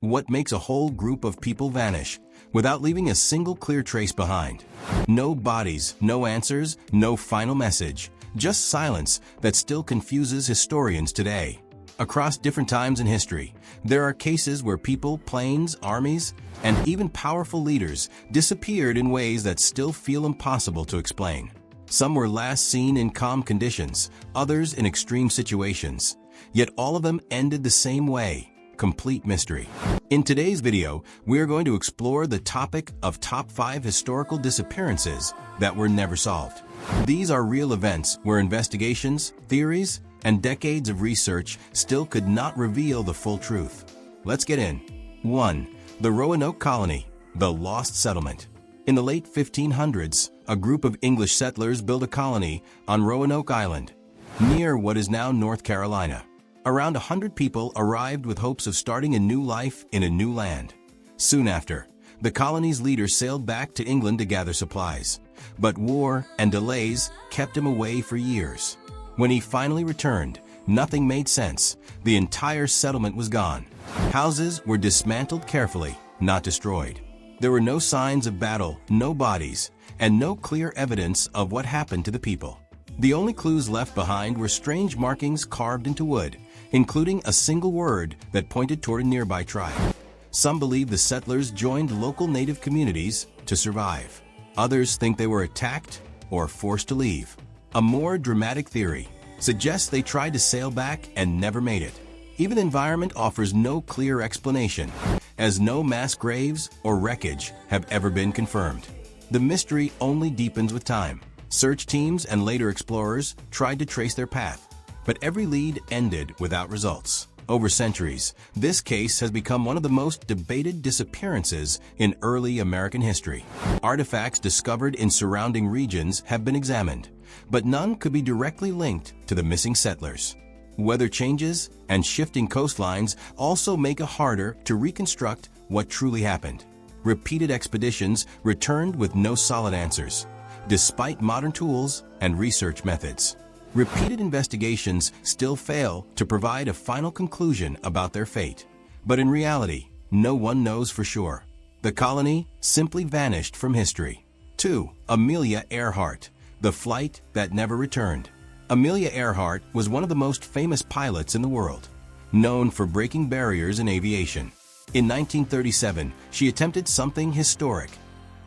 What makes a whole group of people vanish without leaving a single clear trace behind? No bodies, no answers, no final message, just silence that still confuses historians today. Across different times in history, there are cases where people, planes, armies, and even powerful leaders disappeared in ways that still feel impossible to explain. Some were last seen in calm conditions, others in extreme situations. Yet all of them ended the same way: complete mystery. In today's video, we are going to explore the topic of top 5 historical disappearances that were never solved. These are real events where investigations, theories, and decades of research still could not reveal the full truth. Let's get in. 1. The Roanoke Colony, the Lost Settlement. In the late 1500s, a group of English settlers built a colony on Roanoke Island, near what is now North Carolina. Around 100 people arrived with hopes of starting a new life in a new land. Soon after, the colony's leader sailed back to England to gather supplies, but war and delays kept him away for years. When he finally returned, nothing made sense. The entire settlement was gone. Houses were dismantled carefully, not destroyed. There were no signs of battle, no bodies, and no clear evidence of what happened to the people. The only clues left behind were strange markings carved into wood, including a single word that pointed toward a nearby tribe. Some believe the settlers joined local native communities to survive. Others think they were attacked or forced to leave. A more dramatic theory suggests they tried to sail back and never made it. Even the environment offers no clear explanation, as no mass graves or wreckage have ever been confirmed. The mystery only deepens with time. Search teams and later explorers tried to trace their path, but every lead ended without results. Over centuries, this case has become one of the most debated disappearances in early American history. Artifacts discovered in surrounding regions have been examined, but none could be directly linked to the missing settlers. Weather changes and shifting coastlines also make it harder to reconstruct what truly happened. Repeated expeditions returned with no solid answers, despite modern tools and research methods. Repeated investigations still fail to provide a final conclusion about their fate. But in reality, no one knows for sure. The colony simply vanished from history. 2. Amelia Earhart, the flight that never returned. Amelia Earhart was one of the most famous pilots in the world, known for breaking barriers in aviation. In 1937, she attempted something historic: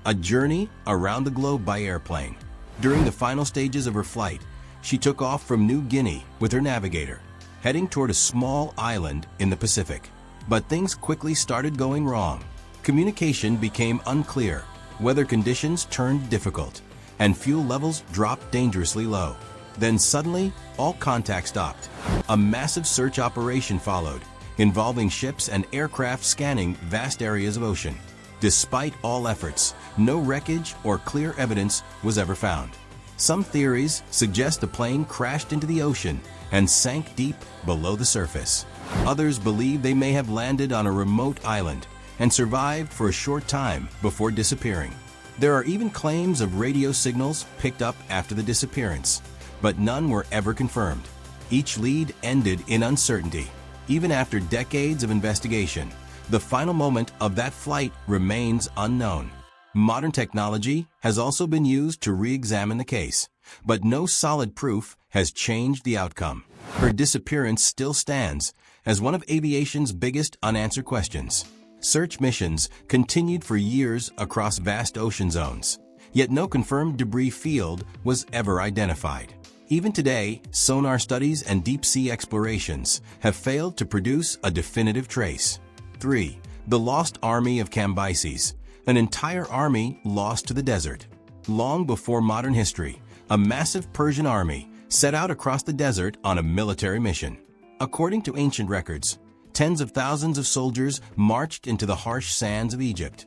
a journey around the globe by airplane. During the final stages of her flight, she took off from New Guinea with her navigator, heading toward a small island in the Pacific. But things quickly started going wrong. Communication became unclear, weather conditions turned difficult, and fuel levels dropped dangerously low. Then suddenly, all contact stopped. A massive search operation followed, involving ships and aircraft scanning vast areas of ocean. Despite all efforts, no wreckage or clear evidence was ever found. Some theories suggest the plane crashed into the ocean and sank deep below the surface. Others believe they may have landed on a remote island and survived for a short time before disappearing. There are even claims of radio signals picked up after the disappearance, but none were ever confirmed. Each lead ended in uncertainty. Even after decades of investigation, the final moment of that flight remains unknown. Modern technology has also been used to re-examine the case, but no solid proof has changed the outcome. Her disappearance still stands as one of aviation's biggest unanswered questions. Search missions continued for years across vast ocean zones, yet no confirmed debris field was ever identified. Even today, sonar studies and deep-sea explorations have failed to produce a definitive trace. 3. The Lost Army of Cambyses, an entire army lost to the desert. Long before modern history, a massive Persian army set out across the desert on a military mission. According to ancient records, tens of thousands of soldiers marched into the harsh sands of Egypt.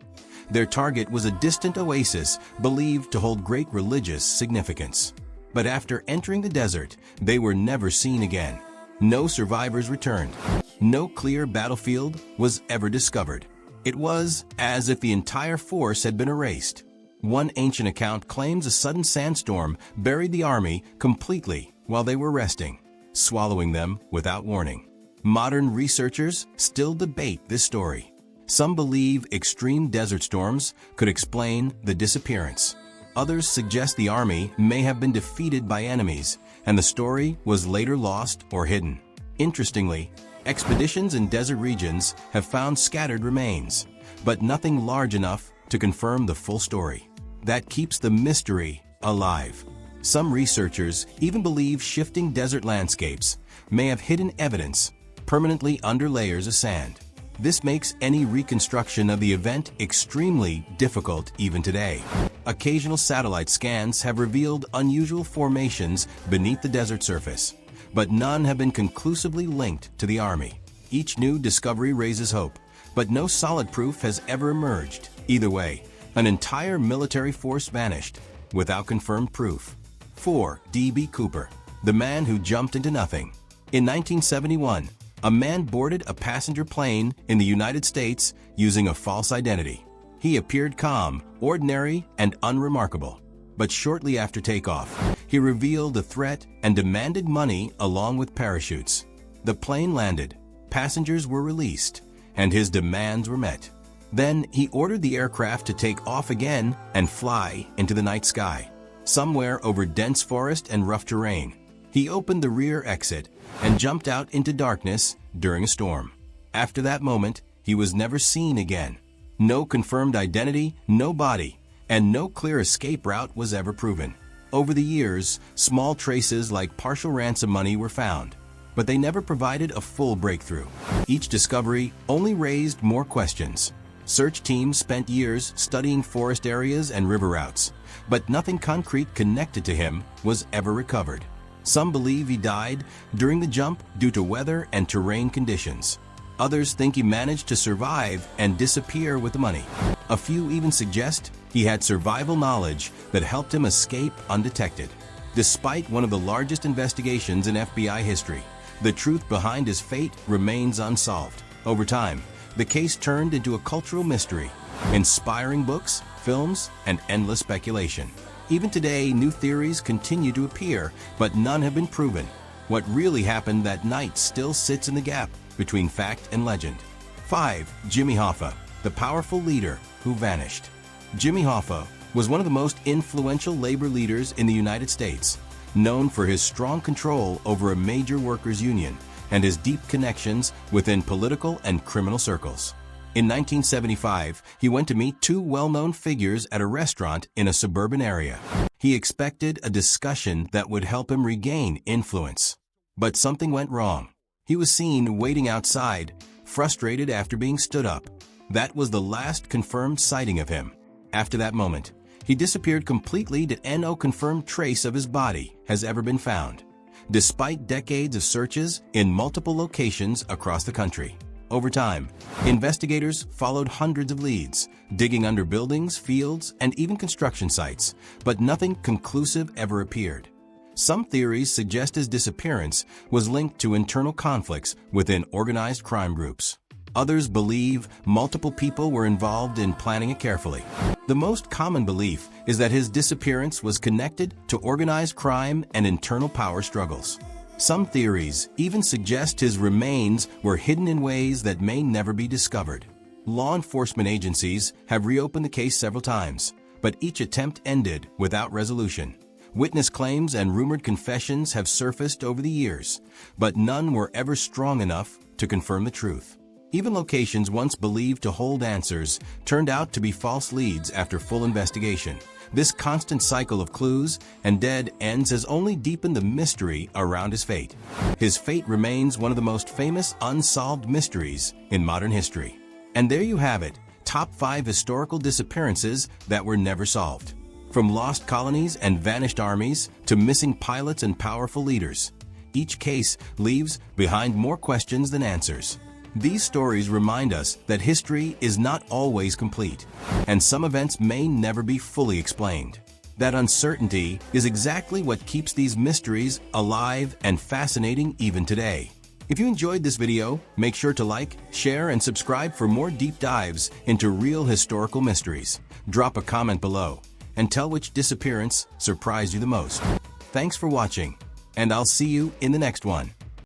Their target was a distant oasis believed to hold great religious significance. But after entering the desert, they were never seen again. No survivors returned. No clear battlefield was ever discovered. It was as if the entire force had been erased. One ancient account claims a sudden sandstorm buried the army completely while they were resting, swallowing them without warning. Modern researchers still debate this story. Some believe extreme desert storms could explain the disappearance. Others suggest the army may have been defeated by enemies, and the story was later lost or hidden. Interestingly, expeditions in desert regions have found scattered remains, but nothing large enough to confirm the full story. That keeps the mystery alive. Some researchers even believe shifting desert landscapes may have hidden evidence permanently under layers of sand. This makes any reconstruction of the event extremely difficult even today. Occasional satellite scans have revealed unusual formations beneath the desert surface, but none have been conclusively linked to the army. Each new discovery raises hope, but no solid proof has ever emerged. Either way, an entire military force vanished without confirmed proof. 4. D.B. Cooper, the man who jumped into nothing. In 1971, a man boarded a passenger plane in the United States using a false identity. He appeared calm, ordinary, and unremarkable. But shortly after takeoff, he revealed a threat and demanded money along with parachutes. The plane landed, passengers were released, and his demands were met. Then he ordered the aircraft to take off again and fly into the night sky. Somewhere over dense forest and rough terrain, he opened the rear exit and jumped out into darkness during a storm. After that moment, he was never seen again. No confirmed identity, no body, and no clear escape route was ever proven. Over the years, small traces like partial ransom money were found, but they never provided a full breakthrough. Each discovery only raised more questions. Search teams spent years studying forest areas and river routes, but nothing concrete connected to him was ever recovered. Some believe he died during the jump due to weather and terrain conditions. Others think he managed to survive and disappear with the money. A few even suggest he had survival knowledge that helped him escape undetected. Despite one of the largest investigations in FBI history, the truth behind his fate remains unsolved. Over time, the case turned into a cultural mystery, inspiring books, films, and endless speculation. Even today, new theories continue to appear, but none have been proven. What really happened that night still sits in the gap between fact and legend. 5. Jimmy Hoffa, the powerful leader who vanished. Jimmy Hoffa was one of the most influential labor leaders in the United States, known for his strong control over a major workers' union and his deep connections within political and criminal circles. In 1975, he went to meet two well-known figures at a restaurant in a suburban area. He expected a discussion that would help him regain influence. But something went wrong. He was seen waiting outside, frustrated after being stood up. That was the last confirmed sighting of him. After that moment, he disappeared completely and no confirmed trace of his body has ever been found, despite decades of searches in multiple locations across the country. Over time, investigators followed hundreds of leads, digging under buildings, fields, and even construction sites, but nothing conclusive ever appeared. Some theories suggest his disappearance was linked to internal conflicts within organized crime groups. Others believe multiple people were involved in planning it carefully. The most common belief is that his disappearance was connected to organized crime and internal power struggles. Some theories even suggest his remains were hidden in ways that may never be discovered. Law enforcement agencies have reopened the case several times, but each attempt ended without resolution. Witness claims and rumored confessions have surfaced over the years, but none were ever strong enough to confirm the truth. Even locations once believed to hold answers turned out to be false leads after full investigation. This constant cycle of clues and dead ends has only deepened the mystery around his fate. His fate remains one of the most famous unsolved mysteries in modern history. And there you have it, top 5 historical disappearances that were never solved. From lost colonies and vanished armies to missing pilots and powerful leaders, each case leaves behind more questions than answers. These stories remind us that history is not always complete, and some events may never be fully explained. That uncertainty is exactly what keeps these mysteries alive and fascinating even today. If you enjoyed this video, make sure to like, share, and subscribe for more deep dives into real historical mysteries. Drop a comment below and tell which disappearance surprised you the most. Thanks for watching, and I'll see you in the next one.